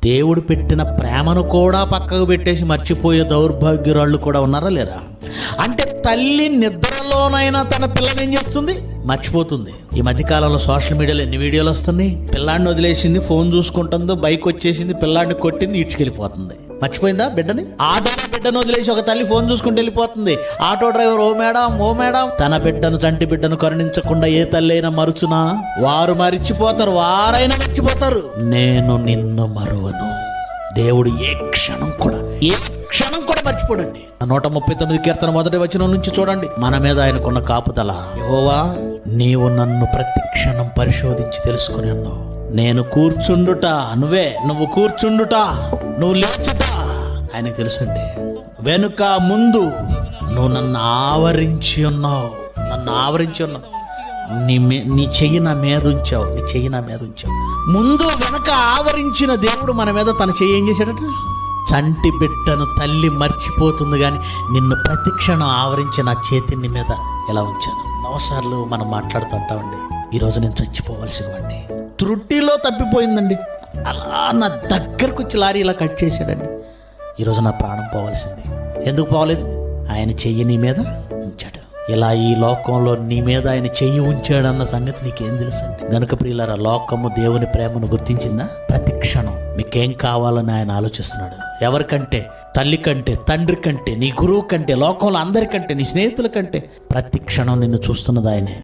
దేవుడు పెట్టిన ప్రేమను కూడా పక్కకు పెట్టేసి మర్చిపోయే దౌర్భాగ్యురాళ్ళు కూడా ఉన్నారా లేరా? అంటే తల్లి నిద్రలోనైనా తన పిల్లని ఏం చేస్తుంది? మర్చిపోతుంది. ఈ మధ్యకాలంలో సోషల్ మీడియాలో ఎన్ని వీడియోలు వస్తున్నాయి. పిల్లాడిని వదిలేసింది, ఫోన్ చూసుకుంటుందో, బైక్ వచ్చేసింది, పిల్లాడిని కొట్టింది, ఇడ్చుకెళ్ళిపోతుంది. మర్చిపోయిందా బిడ్డని? ఆటోలో బిడ్డను వదిలేసి ఒక తల్లి ఫోన్ చూసుకుంటూ వెళ్ళిపోతుంది. ఆటో డ్రైవర్ ఓ మేడం తన బిడ్డను, చంటి బిడ్డను కరుణించకుండా ఏ తల్లి అయినా మరుచునా? వారు మరిచిపోతారు, వారైనా మర్చిపోతారు. నేను నిన్ను మరువను. దేవుడు ఏ క్షణం కూడా మర్చిపోడండి. 139 కీర్తన 1వ వచనం నుంచి చూడండి. మన మీద ఆయనకున్న కాపుదల. యెహోవా, నీవు నన్ను ప్రతి క్షణం పరిశోధించి తెలుసుకుని ఉన్నావు. నేను కూర్చుండుట నువ్వు కూర్చుండుట, నువ్వు లేచుట ఆయనకు తెలుసండి. వెనుక ముందు నువ్వు నన్ను ఆవరించి ఉన్నావు. నీ చెయ్యి నా మీద ఉంచావు. ముందు వెనక ఆవరించిన దేవుడు మన మీద తన చెయ్యి ఏం చేశాడట? చంటి బిడ్డను తల్లి మర్చిపోతుంది, కానీ నిన్ను ప్రతి క్షణం ఆవరించి నా చేతిని మీద ఎలా ఉంచాను. ఎన్నోసార్లు మనం మాట్లాడుతుంటామండి, ఈరోజు నేను చచ్చిపోవాల్సిన వాడిని, త్రుటిలో తప్పిపోయిందండి, అలా నా దగ్గరకు వచ్చి లారీ ఇలా కట్ చేశాడండి, ఈరోజు నా ప్రాణం పోవాల్సింది. ఎందుకు పోవలేదు? ఆయన చెయ్యి నీ మీద ఉంచాడు. ఇలా ఈ లోకంలో నీ మీద ఆయన చెయ్యి ఉంచాడన్న సంగతి నీకేం తెలుసండి? గనుక ప్రియులారా, లోకము దేవుని ప్రేమను గుర్తించిందా? ప్రతి క్షణం మీకేం కావాలని ఆయన ఆలోచిస్తున్నాడు. ఎవరికంటే? తల్లి కంటే, తండ్రి కంటే, నీ గురువు కంటే, లోకంలో అందరికంటే, నీ స్నేహితుల కంటే ప్రతి క్షణం నిన్ను చూస్తున్నది ఆయనే.